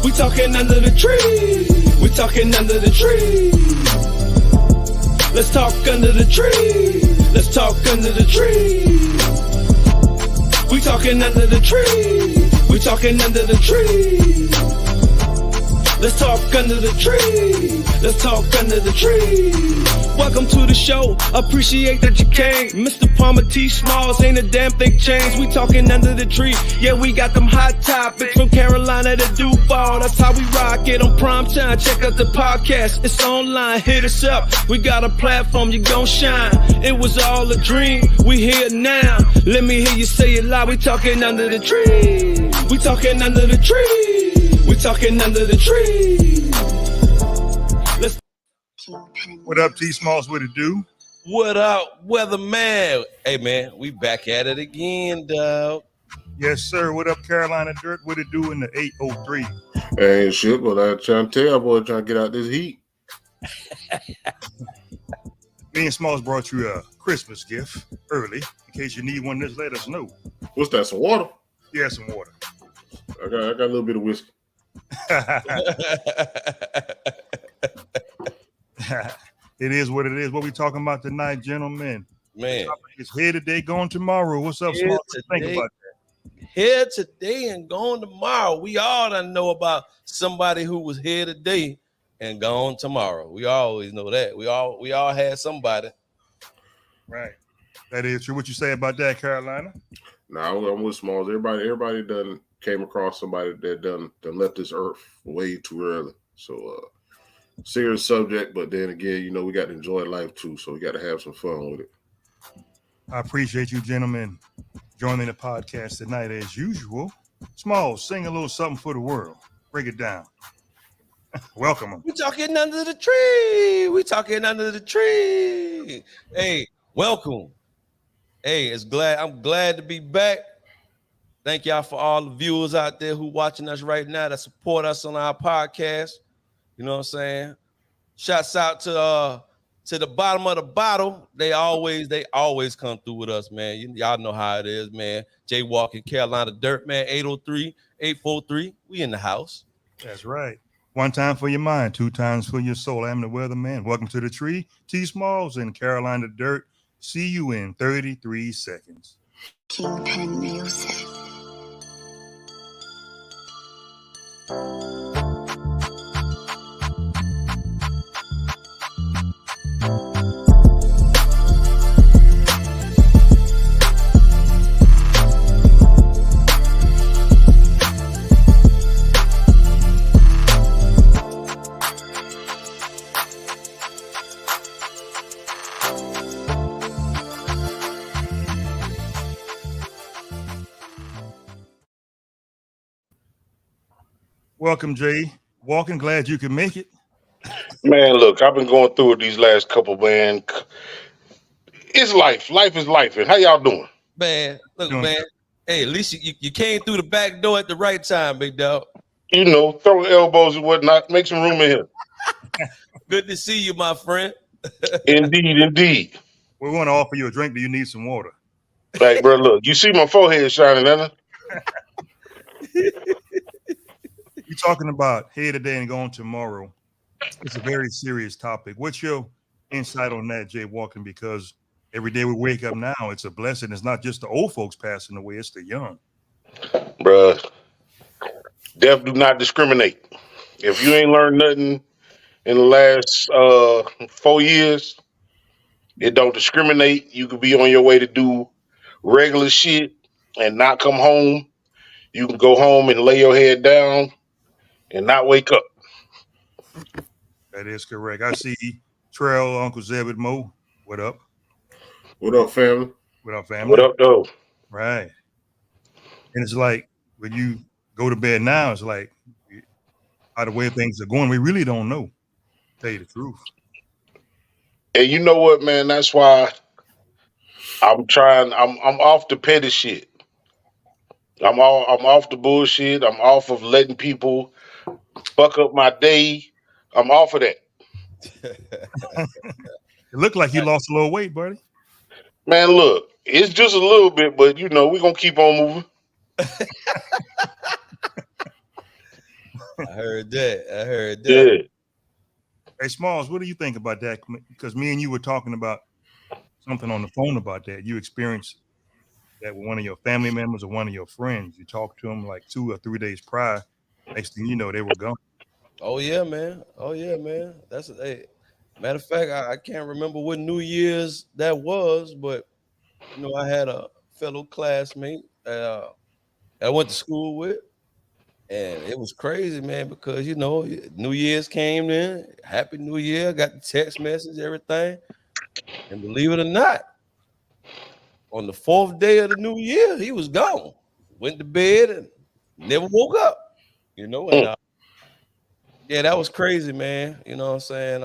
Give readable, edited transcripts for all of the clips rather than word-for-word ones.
We talking under the tree. We talking under the tree. Let's talk under the tree. Let's talk under the tree. We talking under the tree. We talking under the tree. Let's talk under the tree. Let's talk under the tree. Welcome to the show. Appreciate that you came. Mr. Palmer T. Smalls ain't a damn thing changed. We talking under the tree. Yeah, we got them hot topics from Carolina to Duval. That's how we rock it on prime time. Check out the podcast. It's online. Hit us up. We got a platform. You gon' shine. It was all a dream. We here now. Let me hear you say it loud. We talking under the tree. We talking under the tree. We talking under the tree. Let's. What up, T Smalls? What it do? What up, weatherman? Hey man, we back at it again, dog. Yes, sir. What up, Carolina Dirt? What it do in the 803? Ain't shit, but I'm trying to tell you, boy, trying to get out this heat. Me and Smalls brought you a Christmas gift early. In case you need one, just let us know. What's that? Some water? Yeah, some water. I got a little bit of whiskey. It is what it is. What we talking about tonight, gentlemen? Man, It's here today, going tomorrow. What's up, Here Smalls? Think today. about that. here today and gone tomorrow. We all done know about somebody who was here today and gone tomorrow. We always know that. We all had somebody. Right. That is true. What you say about that, Carolina? Nah, I'm with Smalls. Everybody done came across somebody that done left this earth way too early. So serious subject, but then again, you know, we got to enjoy life too, so we got to have some fun with it. I appreciate you, gentlemen, joining the podcast tonight as usual. Smalls, sing a little something for the world. Break it down. Welcome them. We talking under the tree. We talking under the tree. Hey, welcome. Hey, I'm glad to be back. Thank y'all for all the viewers out there who watching us right now that support us on our podcast. You know what I'm saying? Shouts out to the bottom of the bottle. They always come through with us, man. Y'all know how it is, man. Jaywalking Carolina Dirt, man. 803-843. We in the house. That's right. One time for your mind, two times for your soul. I'm the weatherman. Welcome to the tree. T Smalls and Carolina Dirt. See you in 33 seconds. Kingpin Music. Welcome, Jay. Walking, glad you could make it. Man, look, I've been going through it these last couple, man. It's life. Life is life. And how y'all doing? Man, look, Doing man. Hey, at least you came through the back door at the right time, big dog. You know, throw elbows and whatnot. Make some room in here. Good to see you, my friend. Indeed, indeed. We want to offer you a drink. Do you need some water? Like, bro, look, you see my forehead shining, ain't it? You're talking about here today and going tomorrow. It's a very serious topic. What's your insight on that, Jay Walking? Because every day we wake up now, it's a blessing. It's not just the old folks passing away, it's the young. Bruh, death do not discriminate. If you ain't learned nothing in the last 4 years, it don't discriminate. You could be on your way to do regular shit and not come home. You can go home and lay your head down and not wake up. That is correct. I see Trail, Uncle Zebed Mo. What up? What up, family? What up, family? What up, though? Right. And it's like when you go to bed now, it's like how the way things are going, we really don't know. Tell you the truth. And you know what, man? That's why I'm off the petty shit. I'm off the bullshit. I'm off of letting people fuck up my day. I'm off of that. It looked like you lost a little weight, buddy. Man, look, it's just a little bit, but you know, we're gonna keep on moving. I heard that. I heard that. Yeah. Hey, Smalls, what do you think about that? Because me and you were talking about something on the phone about that. You experienced that with one of your family members or one of your friends. You talked to them like 2 or 3 days prior. Next thing you know, they were gone. Oh yeah, man. Oh yeah, man. That's hey. Matter of fact, I can't remember what New Year's that was, but you know, I had a fellow classmate I went to school with, and it was crazy, man, because you know, New Year's came in, Happy New Year, got the text message, everything, and believe it or not, on the fourth day of the new year, he was gone. Went to bed and never woke up. You know, and Mm. yeah, that was crazy, man. You know what I'm saying?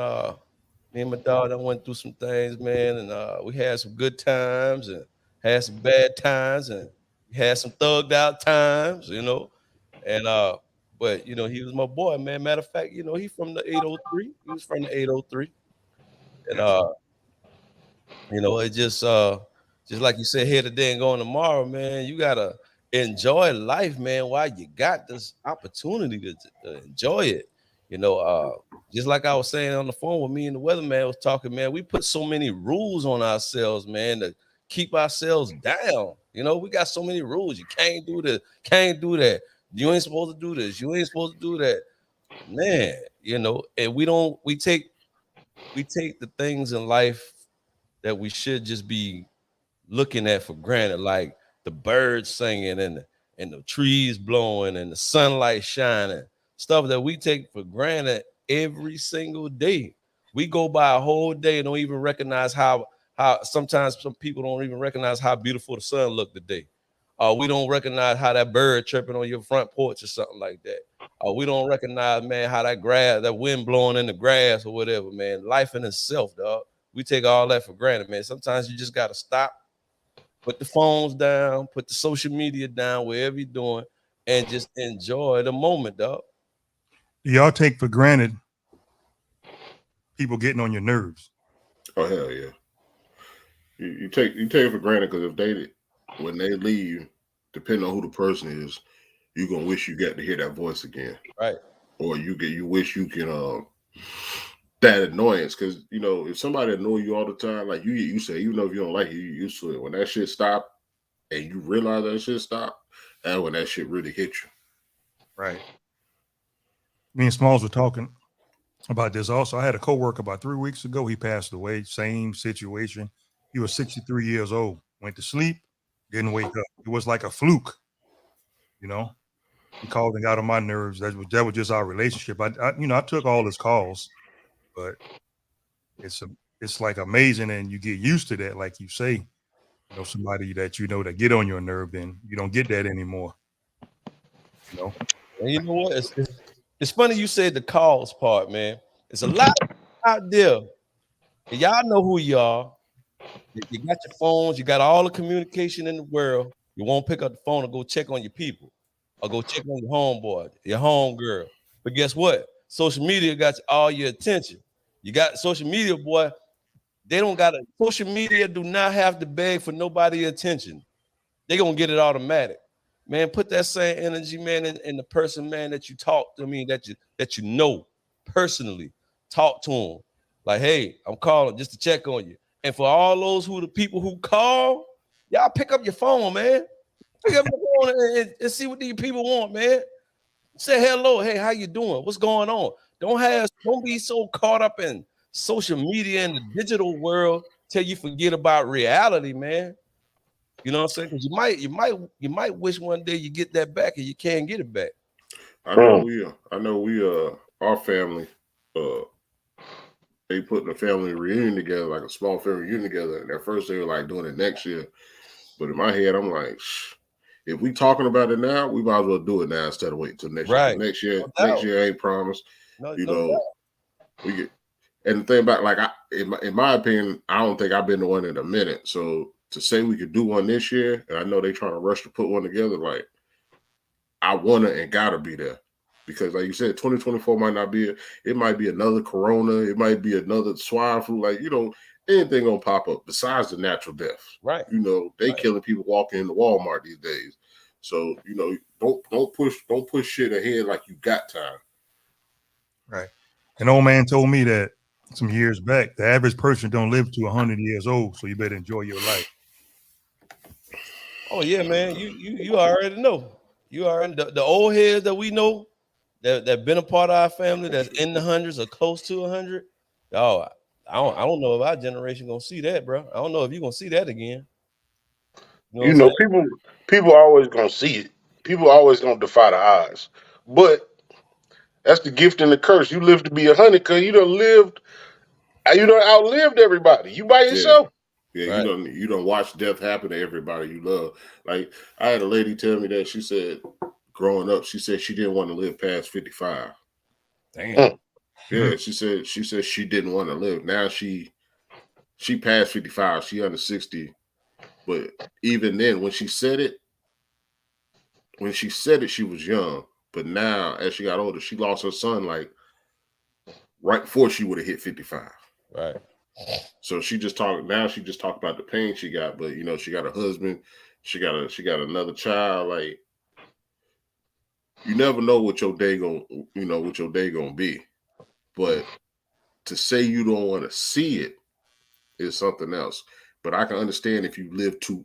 Me and my dog, I went through some things, man, and we had some good times and had some bad times and had some thugged out times, you know. And but you know, he was my boy, man. Matter of fact, you know, he from the 803. He was from the 803. And you know, it just like you said here today and going tomorrow, man. You gotta enjoy life, man, while you got this opportunity to enjoy it. You know, just like I was saying on the phone with me and the weatherman was talking, man. We put so many rules on ourselves, man, to keep ourselves down. You know, we got so many rules. You can't do this, can't do that. You ain't supposed to do this. You ain't supposed to do that, man. You know, and we take the things in life that we should just be looking at for granted, like the birds singing and the trees blowing and the sunlight shining, stuff that we take for granted every single day. We go by a whole day and don't even recognize how sometimes some people don't even recognize how beautiful the sun looked today. We don't recognize how that bird chirping on your front porch or something like that. We don't recognize, man, how that grass, that wind blowing in the grass or whatever, man. Life in itself, dog. We take all that for granted, man. Sometimes you just gotta stop, put the phones down, put the social media down, wherever you're doing, and just enjoy the moment, dog. Do y'all take for granted people getting on your nerves? Oh hell yeah. You take it for granted because if they when they leave, depending on who the person is, you're gonna wish you got to hear that voice again, Right. or you wish you can that annoyance because you know if somebody annoy you all the time, like you say, even though if you don't like it, you used to it. When that shit stop and you realize that shit stop, and when that shit really hit you. Right. Me and Smalls were talking about this also. I had a coworker about 3 weeks ago. He passed away. Same situation. He was 63 years old. Went to sleep, didn't wake up. It was like a fluke, you know. He called and got on my nerves. That was just our relationship. I took all his calls, but it's like amazing, and you get used to that, like you say. You know, somebody that you know that get on your nerve, and you don't get that anymore. You know. And you know what? It's funny you said the calls part, man. It's a lot out there. And y'all know who you are. You got your phones, you got all the communication in the world. You won't pick up the phone and go check on your people or go check on your homeboy, your home girl. But guess what? Social media got all your attention. You got social media, boy. They don't got social media do not have to beg for nobody attention. They gonna get it automatic. Man, put that same energy, man, in the person, man, that you talk to me, that you know personally. Talk to them. Like, hey, I'm calling just to check on you. And for all those the people who call, y'all pick up your phone, man. Pick up your phone and see what these people want, man. Say hello. Hey, how you doing? What's going on? Don't be so caught up in social media and the digital world till you forget about reality, man. You know what I'm saying? Because you might wish one day you get that back and you can't get it back. I know we our family they putting a family reunion together, like a small family reunion together. And at first they were like doing it next year. But in my head, I'm like, if we talking about it now, we might as well do it now instead of waiting till next year. Right. Next year ain't promised. No, You no know, doubt. we get and the thing about like in my opinion, I don't think I've been to one in a minute. So to say we could do one this year, and I know they trying to rush to put one together, like I wanna and gotta be there. Because like you said, 2024 might not be it might be another corona, it might be another swine flu. Like, anything gonna pop up besides the natural deaths. Right. You know, they killing people walking into Walmart these days. So, you know, don't push shit ahead like you got time. Right. An old man told me that some years back, the average person don't live to 100 years old, so you better enjoy your life. Oh yeah, man. You already know. You already the old heads that we know that been a part of our family that's in the hundreds or close to 100. Oh, I don't know if our generation gonna see that, bro. I don't know if you're gonna see that again. You know what You I'm know, saying? people always gonna see it. People always gonna defy the odds. But that's the gift and the curse. You live to be 100 because you done outlived everybody. You by Yeah. yourself. Yeah, Right. you don't watch death happen to everybody you love. Like I had a lady tell me that she said growing up, she said she didn't want to live past 55. Damn. Mm. Yeah, she said she didn't want to live. Now she passed 55, she under 60. But even then, when she said it, she was young. But now, as she got older, she lost her son like right before she would have hit 55. Right. So she just talked about the pain she got, but you know, she got a husband, she got another child. Like you never know what your day gonna be. But to say you don't want to see it is something else. But I can understand if you live too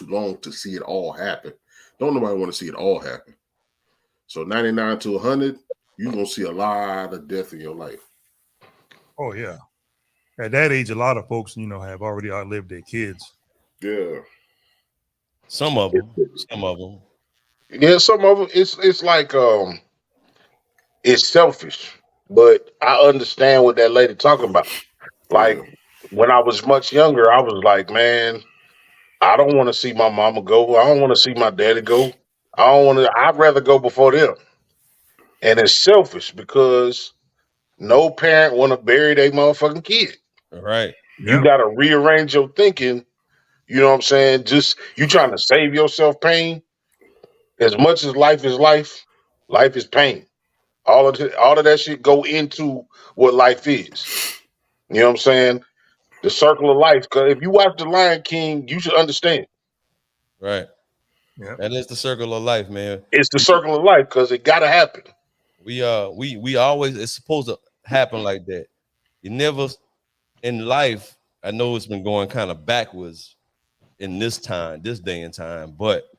long to see it all happen. Don't nobody want to see it all happen. So 99 to 100, you're gonna see a lot of death in your life. Oh yeah. At that age, a lot of folks, have already outlived their kids. Yeah. Some of them. Yeah, some of them it's like it's selfish. But I understand what that lady talking about. Like Yeah. when I was much younger, I was like, man, I don't want to see my mama go. I don't want to see my daddy go. I'd rather go before them. And it's selfish because no parent want to bury their motherfucking kid. Right. You Yeah. got to rearrange your thinking. You know what I'm saying? Just you trying to save yourself pain. As much as life is pain. All of that shit go into what life is. You know what I'm saying? The circle of life. Because if you watch The Lion King, you should understand. Right. Yeah. That is the circle of life, man. It's the circle of life because it gotta happen. We always it's supposed to happen like that. You never in life. I know it's been going kind of backwards in this day and time, but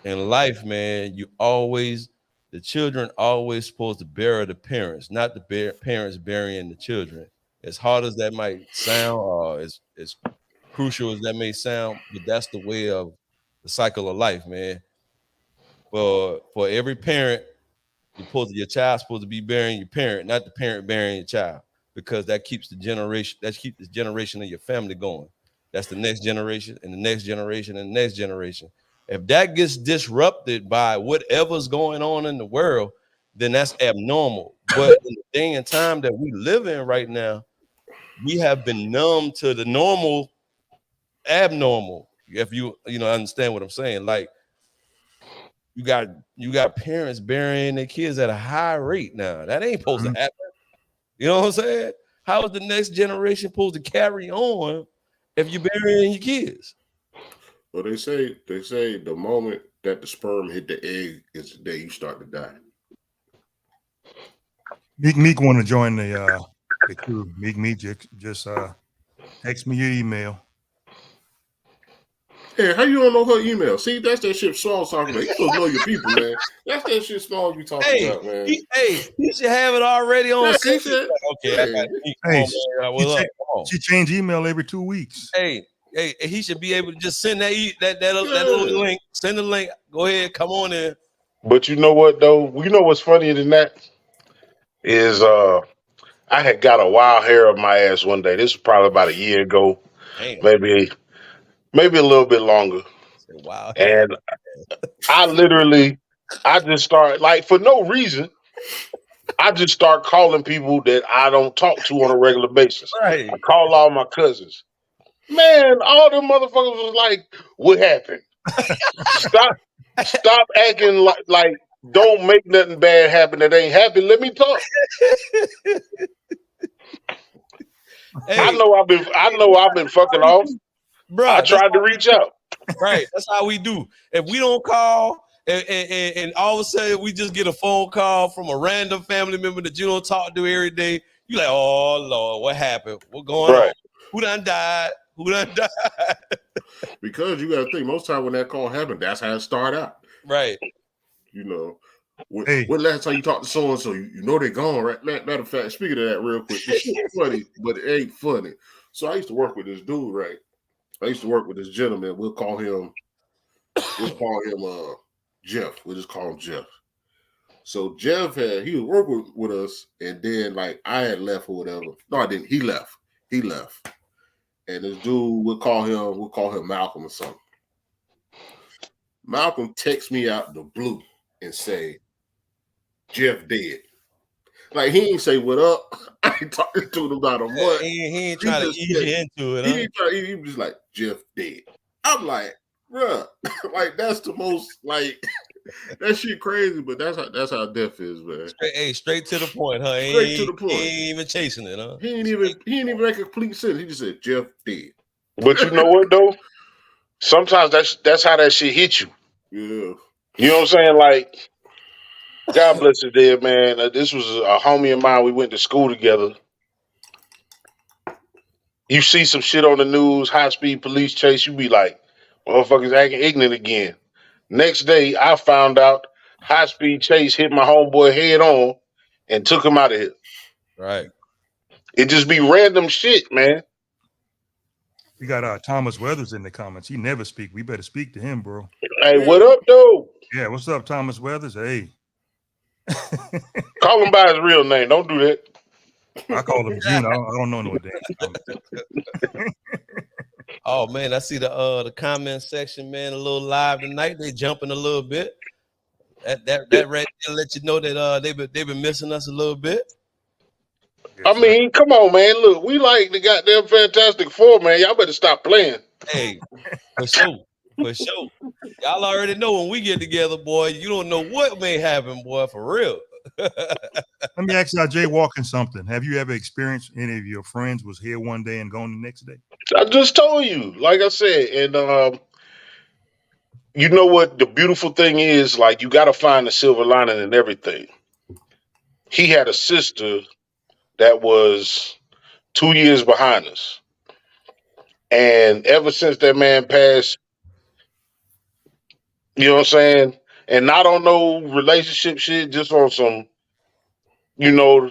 in life, man, the children always supposed to bury the parents, not the parents burying the children. As hard as that might sound, or as crucial as that may sound, but that's the way of the cycle of life, man. For every parent, your child's supposed to be burying your parent, not the parent burying your child, because that keeps the generation of your family going. That's the next generation and the next generation and the next generation. If that gets disrupted by whatever's going on in the world, then that's abnormal. But in the day and time that we live in right now, we have been numb to the normal, abnormal. If you understand what I'm saying, like you got parents burying their kids at a high rate now. That ain't supposed to happen. You know what I'm saying? How is the next generation supposed to carry on if you're burying your kids? Well, they say the moment that the sperm hit the egg is the day you start to die. Meek want to join the crew. Meek just text me your email. Hey, how you don't know her email? See, that's that shit Small's talking about. You supposed to know your people, man. That's that shit Small's be talking about, man. He should have it already on. Yeah, he said, okay, I got She change email every 2 weeks. Hey, he should be able to just send that little link. Send the link. Go ahead, come on in. But you know what though? You know what's funnier than that is I had got a wild hair up my ass one day. This was probably about a year ago. Damn. Maybe a little bit longer. Wow. And I just start like for no reason. I just start calling people that I don't talk to on a regular basis. Right. I call all my cousins. Man, all them motherfuckers was like, "What happened? Stop acting like don't make nothing bad happen that ain't happen. Let me talk." I Hey, know I've been fucking off. I bruh, that's tried to reach out. right. That's how we do. If we don't call and all of a sudden we just get a phone call from a random family member that you don't talk to every day, you like, oh Lord, what happened? What going on? Right. Who done died? Who done died? Because you got to think, most time when that call happened, that's how it started out. Right. You know, Hey. when last time you talked to so and so, you know they're gone, right? Matter of fact, speaking of that, real quick, this shit funny, but it ain't funny. So I used to work with this dude, right? I used to work with this gentleman. We'll call him Jeff. We'll just call him Jeff. So Jeff he was working with us, and then like I had left or whatever. No, I didn't. He left. And this dude, we'll call him Malcolm or something. Malcolm texts me out the blue and say, Jeff dead. Like he ain't say what up. I ain't talking to him about a month. He ain't trying to ease you into it. Huh? He was just like, Jeff dead. I'm like, bruh, like that's the most like that shit crazy, but that's how death is, man. Straight to the point, huh? Straight to the point. He ain't even chasing it, huh? He ain't even make a complete sense. He just said Jeff dead. But you know what though? Sometimes that's how that shit hit you. Yeah. You know what I'm saying? Like, God bless his dead man. This was a homie of mine. We went to school together. You see some shit on the news, high speed police chase, you be like, motherfuckers acting ignorant again. Next day, I found out high speed chase hit my homeboy head on and took him out of here. Right. It just be random shit, man. We got Thomas Weathers in the comments. He never speak. We better speak to him, bro. Hey, what up, though? Yeah, what's up, Thomas Weathers? Hey. Call him by his real name. Don't do that. I call him Gene. I don't know no damn. Oh man, I see the comment section, man, a little live tonight. They jumping a little bit. That right there let you know that they've been missing us a little bit. I mean, come on, man. Look, we like the goddamn Fantastic Four, man. Y'all better stop playing. Hey, for sure. Y'all already know when we get together, boy, you don't know what may happen, boy, for real. Let me ask y'all jaywalking something. Have you ever experienced any of your friends was here one day and gone the next day? I just told you, like I said, and you know what the beautiful thing is? Like, you got to find the silver lining in everything. He had a sister that was 2 years behind us. And ever since that man passed, you know what I'm saying? And not on no relationship shit, just on some, you know,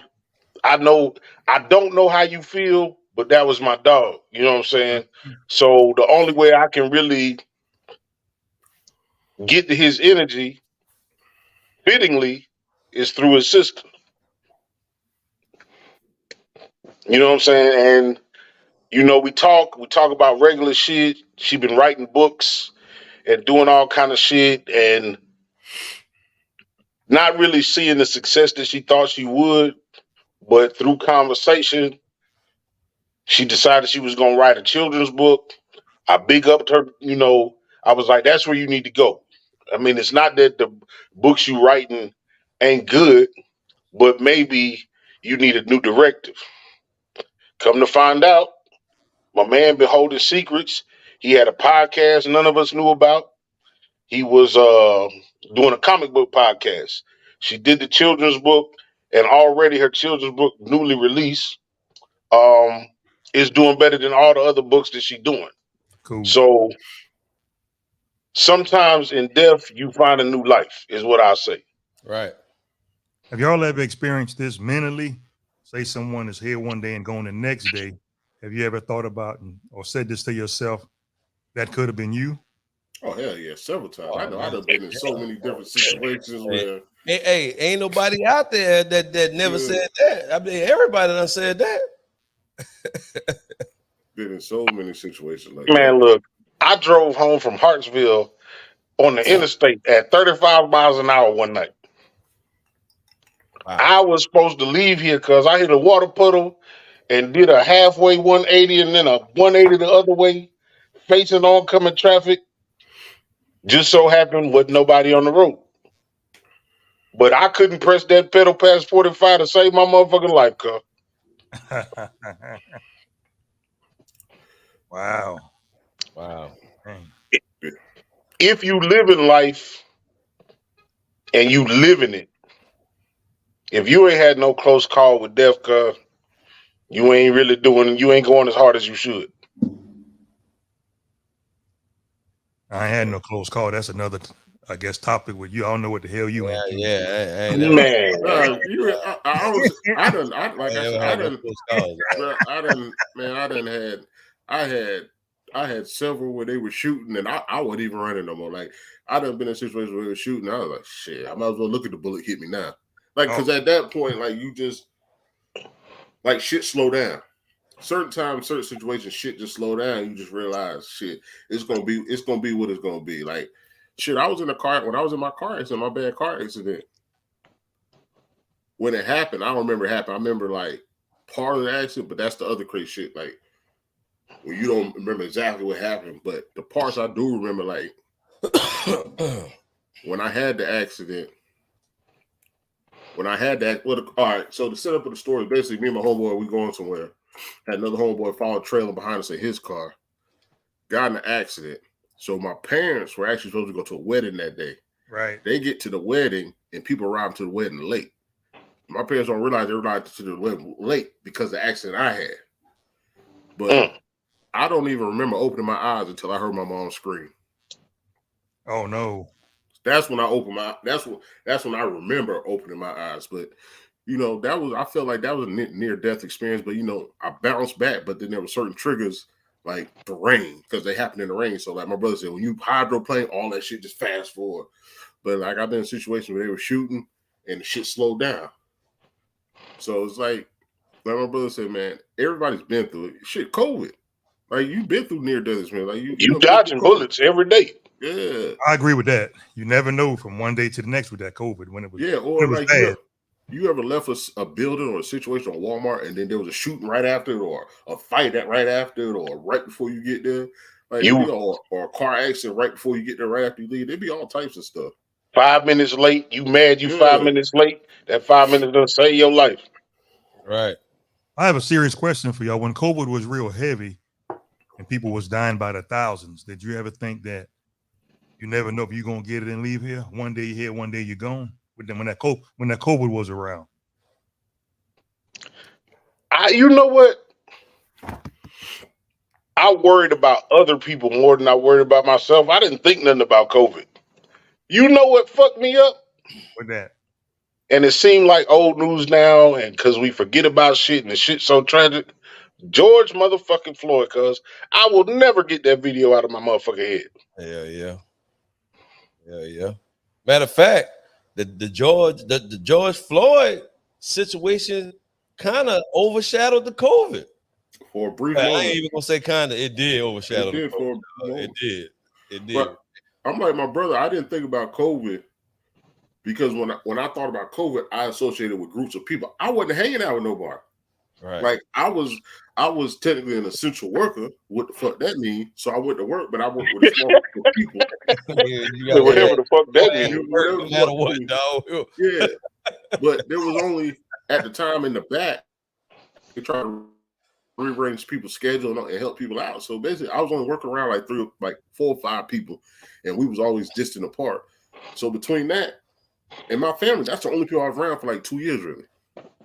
I don't know how you feel, but that was my dog. You know what I'm saying? So the only way I can really get to his energy fittingly is through his sister. You know what I'm saying? And you know, we talk about regular shit. She been writing books and doing all kind of shit and not really seeing the success that she thought she would, but through conversation, she decided she was going to write a children's book. I big upped her, you know, I was like, that's where you need to go. I mean, it's not that the books you writing ain't good, but maybe you need a new directive. Come to find out, my man been holding secrets. He had a podcast none of us knew about. He was doing a comic book podcast. She did the children's book, and already her children's book, newly released, is doing better than all the other books that she's doing. Cool. So sometimes in death, you find a new life, is what I say. Right. Have y'all ever experienced this mentally? Say someone is here one day and gone the next day. Have you ever thought about or said this to yourself? That could have been you. Oh hell yeah, several times. I know I've been in so many different situations where Hey, ain't nobody out there that never said that. I mean, everybody done said that. been in so many situations like Man, that. look, I drove home from Hartsville on the interstate at 35 miles an hour one night. Wow. I was supposed to leave here because I hit a water puddle and did a halfway 180 and then a 180 the other way, facing oncoming traffic. Just so happened with nobody on the road. But I couldn't press that pedal past 45 to save my motherfucking life, cuz. Wow. Wow. Dang. If you live in life and you live in it, if you ain't had no close call with death, cuz you ain't really you ain't going as hard as you should. I had no close call. That's another, I guess, topic with you. I don't know what the hell you went through. Yeah, I ain't never, Man, Like I I never said, had no close calls. bro, I had several where they were shooting, and I wasn't even running no more. Like I done been in situations where they were shooting. I was like, shit, I might as well look at the bullet hit me now. Like, because at that point, like you just like shit slow down. Certain times, certain situations, shit just slow down. You just realize, shit, it's gonna be what it's gonna be. Like, shit, I was in a car when I was in my car accident, my bad car accident. When it happened, I don't remember it happened. I remember like part of the accident, but that's the other crazy shit. Like, when you don't remember exactly what happened, but the parts I do remember, like when I had the accident. All right. So the setup of the story, basically, me and my homeboy, we going somewhere. Had another homeboy followed trailing behind us in his car. Got in an accident. So my parents were actually supposed to go to a wedding that day. Right. They get to the wedding and people arrive to the wedding late. My parents don't realize they arrived to the wedding late because of the accident I had. But I don't even remember opening my eyes until I heard my mom scream. Oh no. That's when I opened my. That's when I remember opening my eyes. But you know, I felt like that was a near death experience. But you know, I bounced back. But then there were certain triggers like the rain because they happened in the rain. So like my brother said, when you hydroplane, all that shit just fast forward. But like I've been in situations where they were shooting and the shit slowed down. So it's like my brother said, man, everybody's been through it. Shit, COVID. Like you've been through near death experience. Like you dodging bullets every day. Yeah, I agree with that. You never know from one day to the next with that COVID when it was. Yeah, or it was like bad. you ever left a building or a situation on Walmart and then there was a shooting right after it, or a fight right after it, or right before you get there, like or a car accident right before you get there, right after you leave. There'd be all types of stuff. 5 minutes late, you mad? You 5 minutes late. That 5 minutes gonna save your life. Right. I have a serious question for y'all. When COVID was real heavy and people was dying by the thousands, did you ever think that you never know if you're gonna get it and leave here? One day you're here, one day you're gone. When that COVID was around. You know what? I worried about other people more than I worried about myself. I didn't think nothing about COVID. You know what fucked me up? With that. And it seemed like old news now, and because we forget about shit and the shit's so tragic. George motherfucking Floyd, cuz I will never get that video out of my motherfucking head. Yeah. Matter of fact, the George Floyd situation kind of overshadowed the COVID. For a brief moment. I ain't even gonna say kind of. It did overshadow. It did. But I'm like my brother. I didn't think about COVID because when I thought about COVID, I associated with groups of people. I wasn't hanging out with nobody. Right. Like I was technically an essential worker. What the fuck that mean? So I went to work, but I worked with a small group of people. Whatever the fuck that means. No matter what, dog. Yeah. But there was only at the time in the back to try to rearrange people's schedule and help people out. So basically, I was only working around like 4 or 5 people, and we was always distant apart. So between that and my family, that's the only people I was around for like 2 years, really.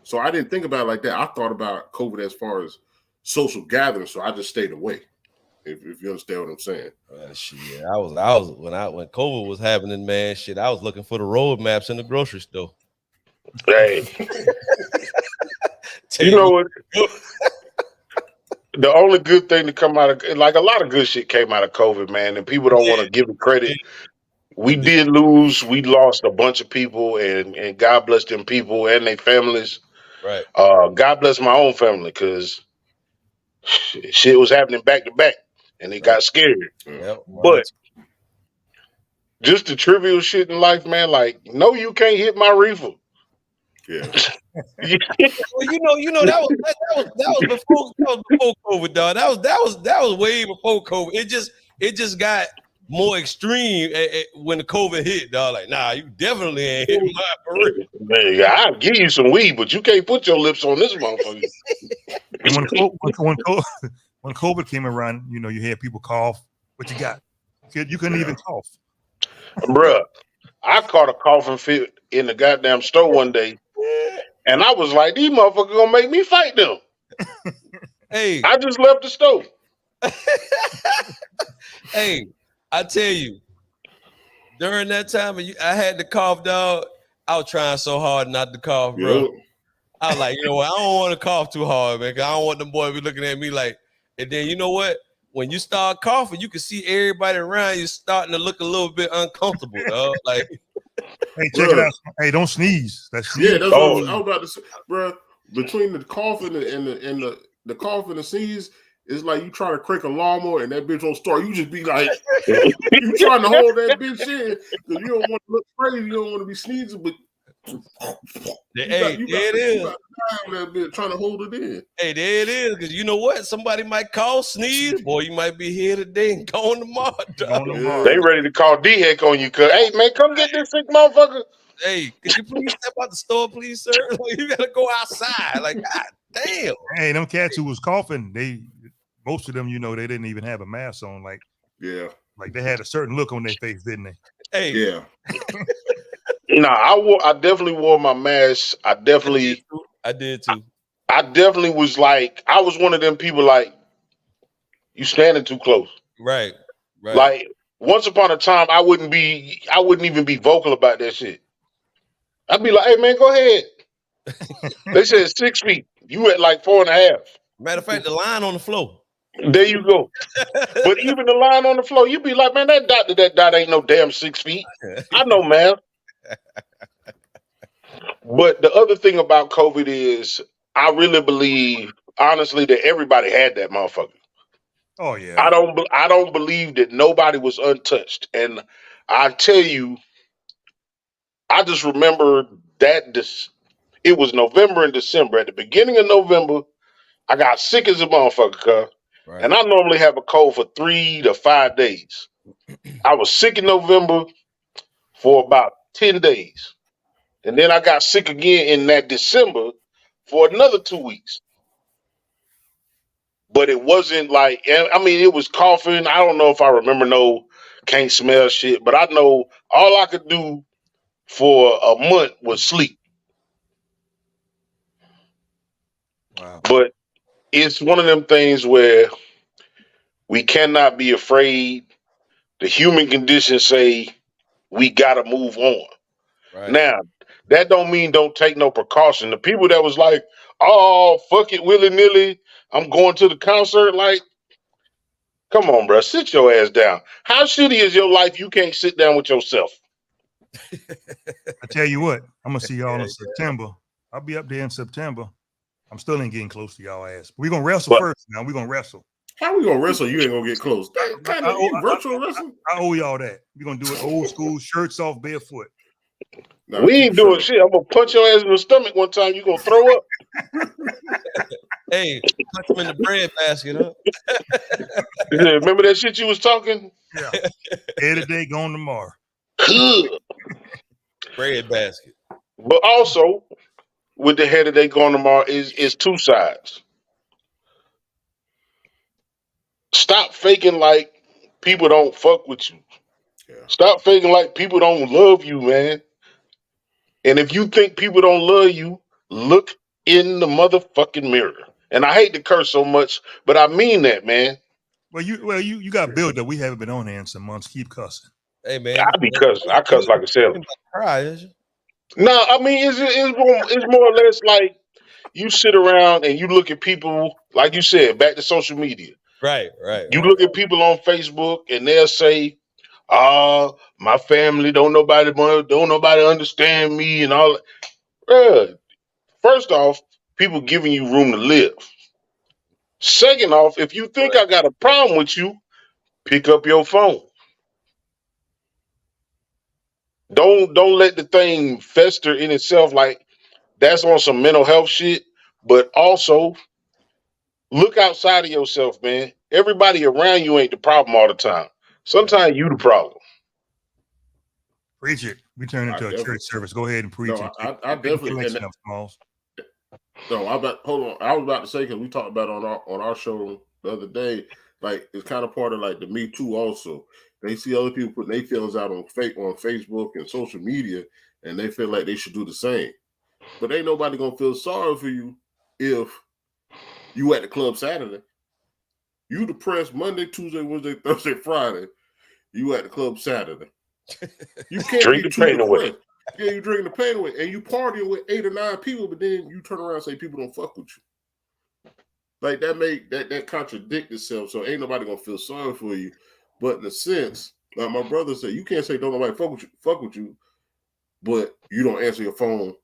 So I didn't think about it like that. I thought about COVID as far as social gatherings, so I just stayed away. If you understand what I'm saying. Shit, I was when COVID was happening, man. Shit, I was looking for the road maps in the grocery store. Hey, you know what? The only good thing to come out of, like, a lot of good shit came out of COVID, man, and people don't want to give it credit. We did lose. We lost a bunch of people, and God bless them people and their families. Right. God bless my own family, because shit was happening back to back, and it got scary. Yep. But just the trivial shit in life, man, like, no, you can't hit my reefer. Yeah. Well, you know that was before COVID, dog. That was way before COVID. It just got more extreme when the COVID hit, dog. Like, nah, you definitely ain't hitting my for real. I'll give you some weed, but you can't put your lips on this motherfucker. And when COVID came around, you know, you had people cough. What you got? You couldn't even cough. Bruh, I caught a coughing fit in the goddamn store one day, and I was like, these motherfuckers gonna make me fight them. Hey, I just left the store. hey, I tell you, during that time, I had the cough, dog. I was trying so hard not to cough, bro. Yep. I was like, you know what? I don't want to cough too hard, man, because I don't want them boys to be looking at me like, and then you know what? When you start coughing, you can see everybody around you starting to look a little bit uncomfortable, dog. Like, hey, check it out. Hey, don't sneeze. That's Yeah, that's Oh. what I was about to say, bro. Between the cough and the cough and the sneeze, it's like you trying to crank a lawnmower and that bitch won't start. You just be like, you trying to hold that bitch in because you don't want to look crazy. You don't want to be sneezing, but hey, there it is. That bitch trying to hold it in. Hey, there it is. Because you know what? Somebody might call, sneeze. Boy, you might be here today and gone tomorrow, dog. They ready to call D-Heck on you, cuz. Hey, man, come get this sick motherfucker. Hey, could you please step out the store, please, sir? Like, you gotta go outside. Like, God damn. Hey, them cats who was coughing, most of them, you know, they didn't even have a mask on. Like they had a certain look on their face, didn't they? Hey, Yeah. Nah, I definitely wore my mask. I I did too. I definitely was like, I was one of them people like, you standing too close. Right. Like, once upon a time, I wouldn't even be vocal about that shit. I'd be like, hey man, go ahead. They said 6 feet. You at like 4.5. Matter of fact, the line on the floor. There you go. But even the line on the floor, you be like, man, that dot ain't no damn 6 feet. I know, man. But the other thing about COVID is I really believe, honestly, that everybody had that motherfucker. Oh yeah. I don't believe that nobody was untouched. And I tell you, I just remember that it was November and December. At the beginning of November, I got sick as a motherfucker, cuz. Right. And I normally have a cold for 3 to 5 days. I was sick in November for about 10 days. And then I got sick again in that December for another 2 weeks. But it wasn't like, I mean, it was coughing. I don't know if I remember can't smell shit, but I know all I could do for a month was sleep. Wow. But it's one of them things where we cannot be afraid. The human condition say we gotta move on. Right. Now, that don't mean don't take no precaution. The people that was like, oh, fuck it, willy-nilly, I'm going to the concert, like, come on, bro, sit your ass down. How shitty is your life you can't sit down with yourself? I tell you what, I'm gonna see y'all in September. I'll be up there in September. I'm still ain't getting close to y'all ass. We're gonna wrestle first now. We're gonna wrestle. How we gonna wrestle? You ain't gonna get close. That kind of virtual wrestling. I owe y'all that. We're gonna do it old school, shirts off, barefoot. Nah, We ain't doing shit. I'm gonna punch your ass in the stomach one time. You gonna throw up. Hey, punch him in the bread basket, huh? Remember that shit you was talking? Yeah. Here today, gone tomorrow. Bread basket. But also, with the head of they going tomorrow is two sides. Stop faking like people don't fuck with you. Yeah. Stop faking like people don't love you, man. And if you think people don't love you, look in the motherfucking mirror. And I hate to curse so much, but I mean that, man. Well, you got build up. We haven't been on here in some months. Keep cussing. Hey man, I be cussing. I cuss like a sailor. Cry, is you? No, I mean it's more or less like you sit around and you look at people, like you said, back to social media. Right. You look at people on Facebook and they'll say, my family don't nobody understand me and all that. First off, people giving you room to live. Second off, if you think I got a problem with you, pick up your phone. Don't let the thing fester in itself. Like, that's on some mental health shit. But also, look outside of yourself, man. Everybody around you ain't the problem all the time. Sometimes you the problem. Preach it. We turn into a church service. Go ahead and preach it. I definitely. Smalls. No, hold on. I was about to say, because we talked about on our show the other day. Like it's kind of part of like the Me Too. Also, they see other people putting their feelings out on Facebook and social media, and they feel like they should do the same. But ain't nobody gonna feel sorry for you if you at the club Saturday. You depressed Monday, Tuesday, Wednesday, Thursday, Friday. You at the club Saturday. You can't Drink be the too pain away. depressed. Yeah, you drinking the pain away, and you partying with 8 or 9 people, but then you turn around and say people don't fuck with you. Like that contradict itself. So ain't nobody gonna feel sorry for you. But in a sense, like my brother said, you can't say don't nobody fuck with you, but you don't answer your phone.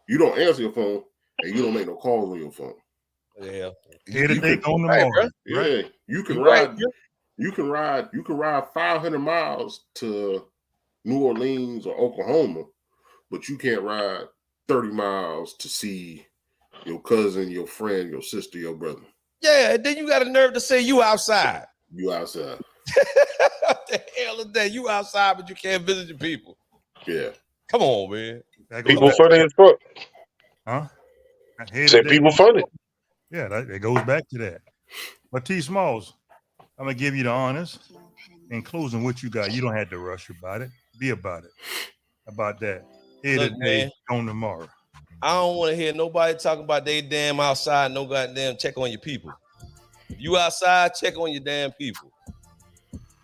You don't answer your phone, and you don't make no calls on your phone. Yeah. Here today, gone Right, tomorrow. Yeah, Right? you can You ride. right. You can ride 500 miles to New Orleans or Oklahoma, but you can't ride 30 miles to see your cousin, your friend, your sister, your brother. Yeah, and then you got a nerve to say you outside. You outside. What the hell is that? You outside, but you can't visit your people. Yeah. Come on, man. That goes People back, funny as fuck. huh? Here Say today, people funny. yeah, that goes back to that. But T Smalls, I'm gonna give you the honors. In closing, what you got, you don't have to rush about it. Be about it. About that. Here Look, today, man. gone tomorrow. I don't want to hear nobody talking about they damn outside. No goddamn check on your people. You outside, check on your damn people.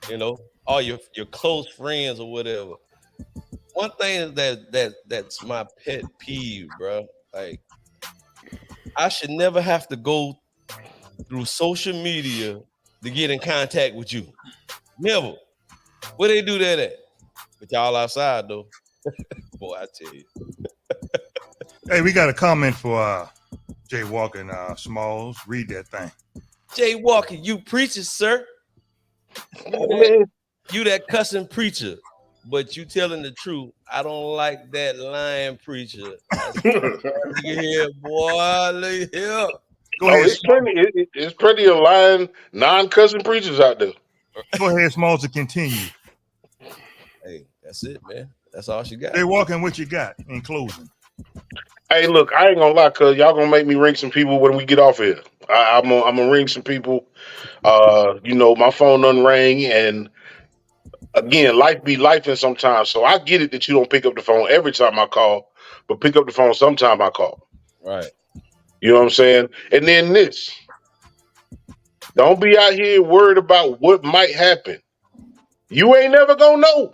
You know, all your close friends or whatever. One thing is that's my pet peeve, bro. Like, I should never have to go through social media to get in contact with you. Never. Where they do that at? But y'all outside though. Boy, I tell you. Hey, we got a comment for Jay Walker and Smalls. Read that thing. Jay Walker, you preacher, sir. Man, You that cussing preacher, but you telling the truth. I don't like that lying preacher. Look at here, boy. Look here. Go ahead, it's plenty. It's plenty of lying, non-cussing preachers out there. go ahead, Smalls, to continue. Hey, that's it, man. That's all she got. Jay Walker, what you got in closing? Hey, look, I ain't gonna lie, cuz y'all gonna make me ring some people when we get off here. I'm gonna ring some people. My phone doesn't ring, and again, life be lifing sometimes. So I get it that you don't pick up the phone every time I call, but pick up the phone sometime I call. Right. You know what I'm saying? And then this. Don't be out here worried about what might happen. You ain't never gonna know.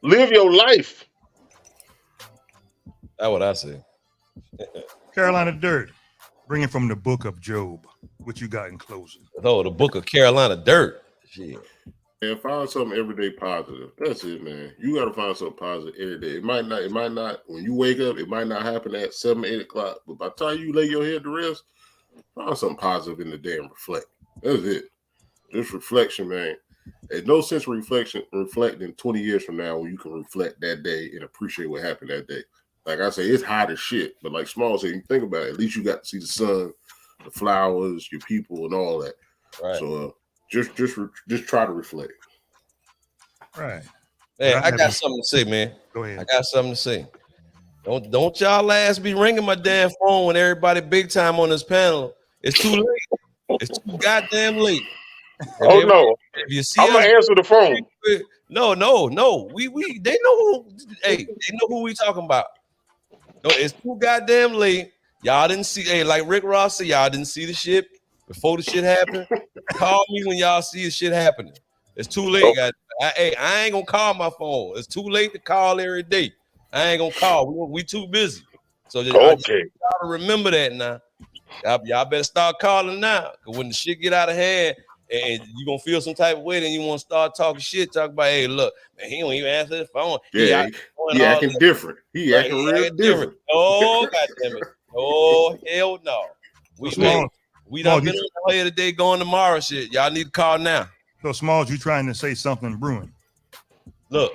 Live your life. That's what I say. Carolina Dirt, bringing from the book of Job. What you got in closing? Oh, the book of Carolina Dirt. Shit. And find something everyday positive. That's it, man. You gotta find something positive every day. It might not, when you wake up, it might not happen at 7, 8 o'clock. But by the time you lay your head to rest, find something positive in the day and reflect. That's it. Just reflection, man. There's no sense reflecting 20 years from now when you can reflect that day and appreciate what happened that day. Like I say, it's hot as shit. But like Small said, you think about it, at least you got to see the sun, the flowers, your people, and all that. Right. So just try to reflect. Right. Man, I got something to say, man. Go ahead. I got something to say. Don't y'all ass be ringing my damn phone when everybody big time on this panel. It's too late. It's too goddamn late. Oh no. If you see I'm gonna answer the phone. No. We they know who. Hey, they know who we talking about. No, it's too goddamn late. Y'all didn't see. Hey, like Rick Ross said, y'all didn't see the shit before the shit happened. Call me when y'all see the shit happening. It's too late, guys. I ain't gonna call my phone. It's too late to call every day. I ain't gonna call. We too busy. So Okay. Y'all remember that now. Y'all better start calling now. Cause when the shit get out of hand and you gonna feel some type of way, then you want to start talking shit. Talk about, hey, look, man, he don't even answer the phone. Yeah, he acting different. He acting real different. Oh, goddamn it. Oh, hell no. We done been on the way today going tomorrow shit. Y'all need to call now. So Smalls, you trying to say something brewing? Look,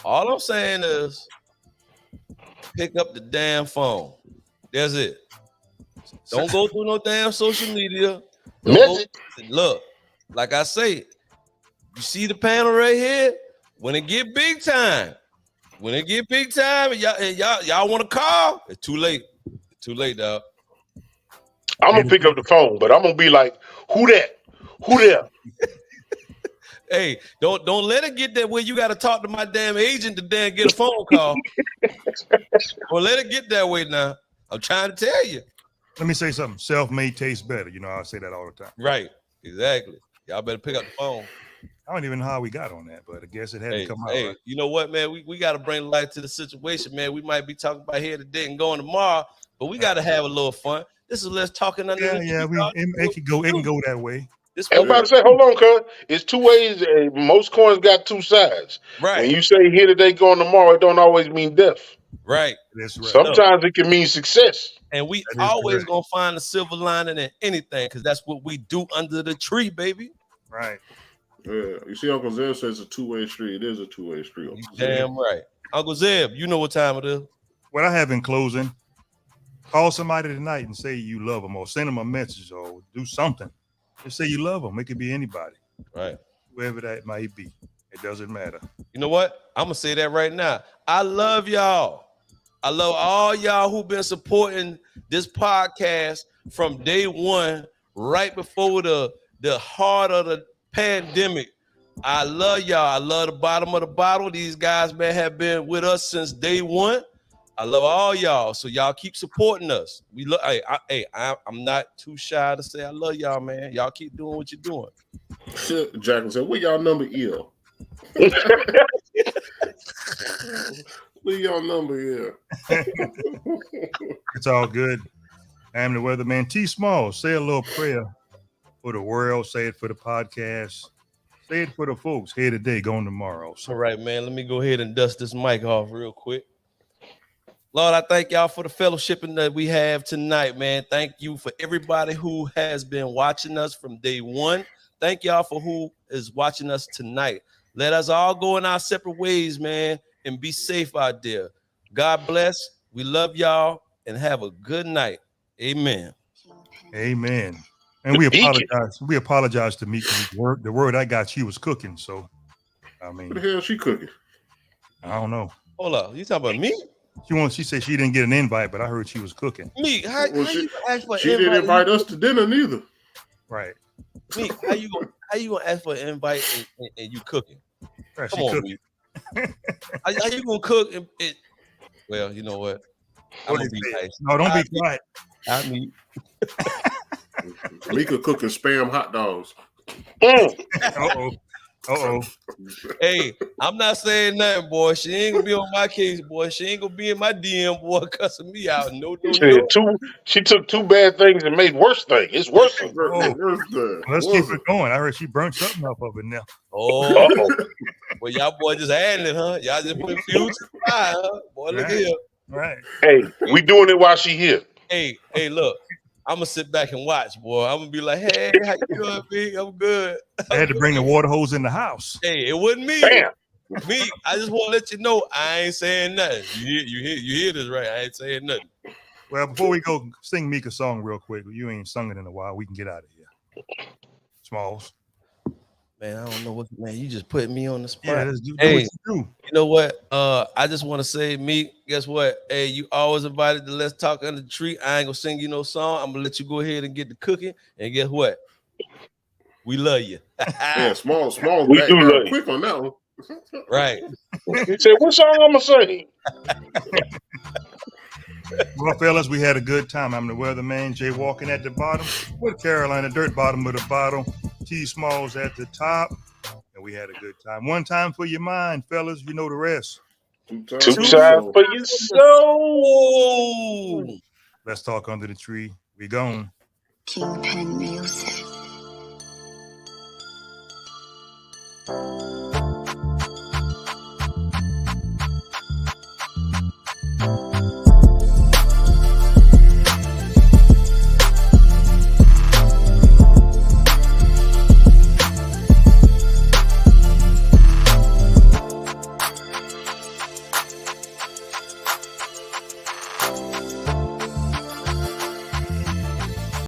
all I'm saying is pick up the damn phone. That's it. Don't go through no damn social media. Look, like I say, you see the panel right here? When it get big time, and y'all want to call, it's too late. It's too late, dog. I'm gonna pick up the phone, but I'm gonna be like, who that? Who there? Hey, don't let it get that way. You got to talk to my damn agent to then get a phone call. Don't let it get that way now. I'm trying to tell you. Let me say something. Self-made tastes better. You know, I say that all the time. Right. Exactly. Y'all better pick up the phone. I don't even know how we got on that, but I guess it had to come out. Hey, right? you know what, man? We got to bring light to the situation, man. We might be talking about here today and going tomorrow, but we got to have a little fun. This is Let's Talking Under the Tree. It can go that way. I'm about to say, hold on, cuz. It's two ways. Most coins got two sides. Right. When you say here today, going tomorrow, it don't always mean death. Right. That's right. Sometimes it can mean success. And we always gonna find the silver lining in anything, because that's what we do under the tree, baby. Right. Yeah. You see, Uncle Zeb says it's a two-way street. It is a two-way street. You damn right. Uncle Zeb, you know what time it is. What I have in closing, call somebody tonight and say you love them, or send them a message, or do something. Just say you love them. It could be anybody. Right. Whoever that might be. It doesn't matter. You know what? I'm gonna say that right now. I love y'all. I love all y'all who've been supporting this podcast from day one, right before the heart of the pandemic. I love y'all. I love the bottom of the bottle. These guys, man, have been with us since day one. I love all y'all. So y'all keep supporting us. We look. I'm not too shy to say I love y'all, man. Y'all keep doing what you're doing. Jacqueline said, "What y'all number is?" What y'all number is? It's all good. I am the weatherman. T Small, say a little prayer for the world. Say it for the podcast. Say it for the folks here today, going tomorrow. So, all right, man. Let me go ahead and dust this mic off real quick. Lord, I thank y'all for the fellowshipping that we have tonight, man. Thank you for everybody who has been watching us from day one. Thank y'all for who is watching us tonight. Let us all go in our separate ways, man, and be safe out there. God bless. We love y'all, and have a good night. Amen. Amen. And we apologize. We apologize to Meek. The word I got, she was cooking. So, I mean, what the hell is she cooking? I don't know. Hold up. You talking about me? She said she didn't get an invite, but I heard she was cooking. Meek, how you ask for she didn't invite us to dinner neither. Right. Meek, how you gonna ask for an invite and you cooking? Right, Come on, Meek. How you gonna cook? Well, you know what? I'm gonna be nice. No, don't be quiet. I mean, Mika cooking spam hot dogs. Uh-oh. Hey, I'm not saying nothing, boy. She ain't gonna be on my case, boy. She ain't gonna be in my DM, boy, cussing me out. No. She took two bad things and made worse things. It's worse. Let's keep it going. I heard she burnt something up of it now. Oh, well, y'all boy just adding it, huh? Y'all just put fuel to the fire, huh? Boy, look here. Right. Hey, we doing it while she here. Hey, look. I'm gonna sit back and watch, boy. I'm gonna be like, hey, how you doing, B? I'm good. I had to bring the water hose in the house. Hey, it wasn't me. Bam. Me, I just want to let you know I ain't saying nothing. You hear this right? I ain't saying nothing. Well, before we go, sing Meek a song real quick. You ain't sung it in a while. We can get out of here. Smalls. Man, I don't know what, man. You just put me on the spot. Yeah, do hey, what you do. You know what? I just want to say, Meek, guess what? Hey, you always invited to Let's Talk Under the Tree. I ain't gonna sing you no song. I'm gonna let you go ahead and get the cooking. And guess what? We love you. Yeah, small. We do love you. Quick on that one. Right. He said, what song I'm gonna sing? Well, fellas, we had a good time. I'm the weatherman, Jay walking at the bottom with Carolina Dirt, bottom of the bottle. T Smalls at the top. And we had a good time. One time for your mind, fellas. You know the rest. Two times for your soul. Let's Talk Under the Tree. We gone. Kingpin Music.